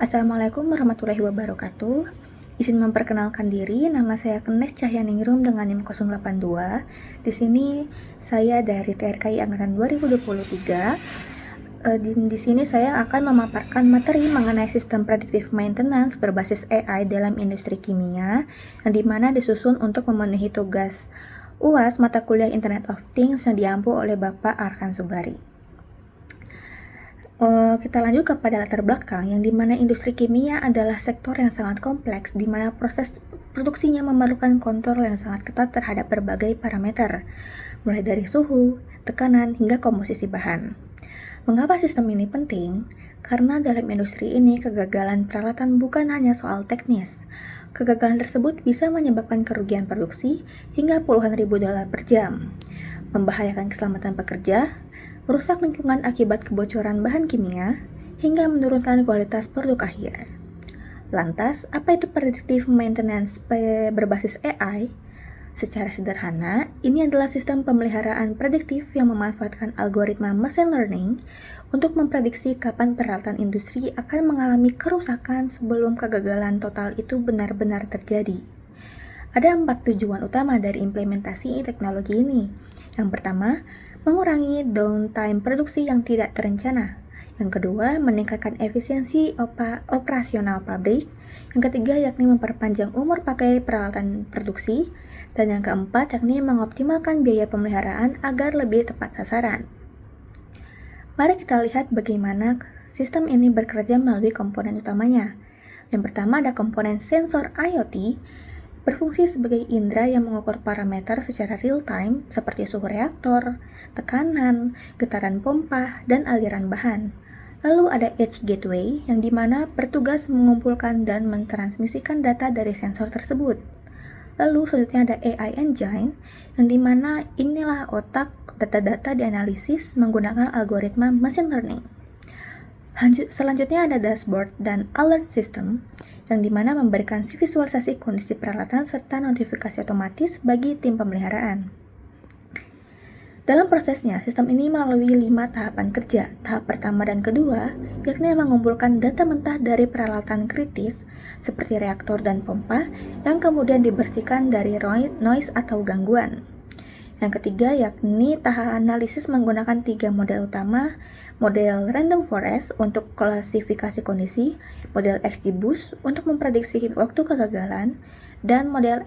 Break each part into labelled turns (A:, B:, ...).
A: Assalamualaikum warahmatullahi wabarakatuh. Izin memperkenalkan diri, nama saya Kenes Cahyaningrum dengan NIM 082. Di sini saya dari TRKI Angkatan 2023. Di sini saya akan memaparkan materi mengenai sistem predictive maintenance berbasis AI dalam industri kimia, yang dimana disusun untuk memenuhi tugas UAS mata kuliah Internet of Things yang diampu oleh Bapak Arkan Subari. Kita lanjut kepada latar belakang, yang dimana industri kimia adalah sektor yang sangat kompleks, di mana proses produksinya memerlukan kontrol yang sangat ketat terhadap berbagai parameter, mulai dari suhu, tekanan, hingga komposisi bahan. Mengapa sistem ini penting? Karena dalam industri ini, kegagalan peralatan bukan hanya soal teknis. Kegagalan tersebut bisa menyebabkan kerugian produksi hingga puluhan ribu dolar per jam, membahayakan keselamatan pekerja, merusak lingkungan akibat kebocoran bahan kimia, hingga menurunkan kualitas produk akhir. Lantas, apa itu predictive maintenance berbasis AI? Secara sederhana, ini adalah sistem pemeliharaan prediktif yang memanfaatkan algoritma machine learning untuk memprediksi kapan peralatan industri akan mengalami kerusakan sebelum kegagalan total itu benar-benar terjadi. Ada 4 tujuan utama dari implementasi teknologi ini. Yang pertama, mengurangi downtime produksi yang tidak terencana. Yang kedua, meningkatkan efisiensi operasional pabrik. Yang ketiga, yakni memperpanjang umur pakai peralatan produksi. Dan yang keempat, yakni mengoptimalkan biaya pemeliharaan agar lebih tepat sasaran. Mari kita lihat bagaimana sistem ini bekerja melalui komponen utamanya. Yang pertama ada komponen sensor IoT, berfungsi sebagai indera yang mengukur parameter secara real-time seperti suhu reaktor, tekanan, getaran pompa, dan aliran bahan. Lalu ada Edge Gateway yang dimana bertugas mengumpulkan dan mentransmisikan data dari sensor tersebut. Lalu selanjutnya ada AI Engine yang dimana inilah otak data-data dianalisis menggunakan algoritma machine learning. Selanjutnya ada dashboard dan alert system yang dimana memberikan visualisasi kondisi peralatan serta notifikasi otomatis bagi tim pemeliharaan. Dalam prosesnya, sistem ini melalui 5 tahapan kerja. Tahap pertama dan kedua, yakni mengumpulkan data mentah dari peralatan kritis seperti reaktor dan pompa yang kemudian dibersihkan dari noise atau gangguan. Yang ketiga, yakni tahap analisis menggunakan 3 model utama, model Random Forest untuk klasifikasi kondisi, model XGBoost untuk memprediksi waktu kegagalan, dan model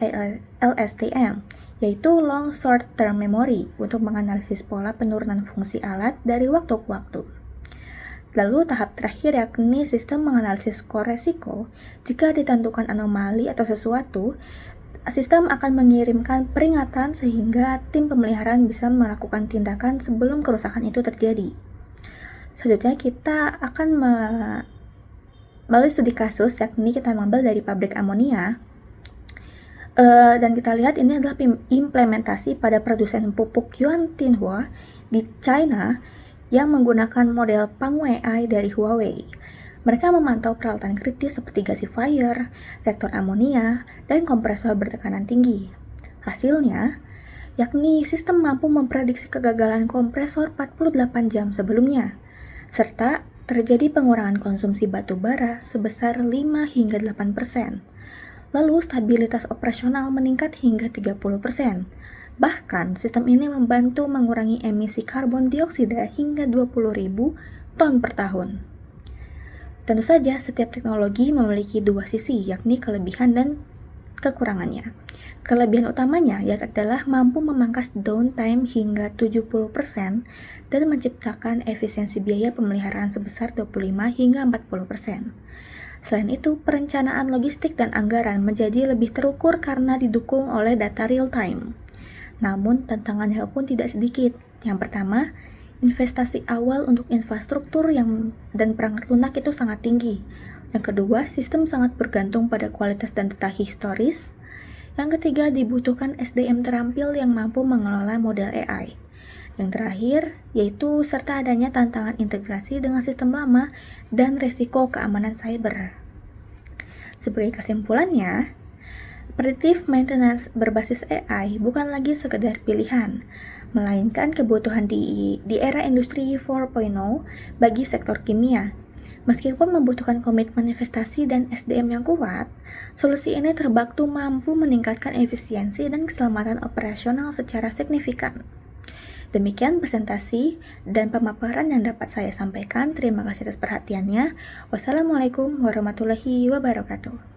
A: LSTM, yaitu Long Short Term Memory untuk menganalisis pola penurunan fungsi alat dari waktu ke waktu. Lalu tahap terakhir yakni sistem menganalisis skor resiko. Jika ditentukan anomali atau sesuatu, sistem akan mengirimkan peringatan sehingga tim pemeliharaan bisa melakukan tindakan sebelum kerusakan itu terjadi. Selanjutnya kita akan melalui studi kasus, yakni kita mengambil dari pabrik amonia. Dan kita lihat ini adalah implementasi pada produsen pupuk Yuan Tinhua di China yang menggunakan model Pangwei AI dari Huawei. Mereka memantau peralatan kritis seperti gasifier, reaktor amonia, dan kompresor bertekanan tinggi. Hasilnya, yakni sistem mampu memprediksi kegagalan kompresor 48 jam sebelumnya, serta terjadi pengurangan konsumsi batu bara sebesar 5 hingga 8%. Lalu stabilitas operasional meningkat hingga 30%. Bahkan, sistem ini membantu mengurangi emisi karbon dioksida hingga 20.000 ton per tahun. Tentu saja, setiap teknologi memiliki 2 sisi, yakni kelebihan dan kekurangannya. Kelebihan utamanya adalah mampu memangkas downtime hingga 70% dan menciptakan efisiensi biaya pemeliharaan sebesar 25 hingga 40%. Selain itu, perencanaan logistik dan anggaran menjadi lebih terukur karena didukung oleh data real-time. Namun, tantangannya pun tidak sedikit. Yang pertama, investasi awal untuk infrastruktur dan perangkat lunak itu sangat tinggi. Yang kedua, sistem sangat bergantung pada kualitas dan data historis. Yang ketiga, dibutuhkan SDM terampil yang mampu mengelola model AI. Yang terakhir, yaitu serta adanya tantangan integrasi dengan sistem lama dan resiko keamanan cyber. Sebagai kesimpulannya, predictive maintenance berbasis AI bukan lagi sekedar pilihan, melainkan kebutuhan di era industri 4.0 bagi sektor kimia. Meskipun membutuhkan komitmen investasi dan SDM yang kuat, solusi ini terbukti mampu meningkatkan efisiensi dan keselamatan operasional secara signifikan. Demikian presentasi dan pemaparan yang dapat saya sampaikan. Terima kasih atas perhatiannya. Wassalamualaikum warahmatullahi wabarakatuh.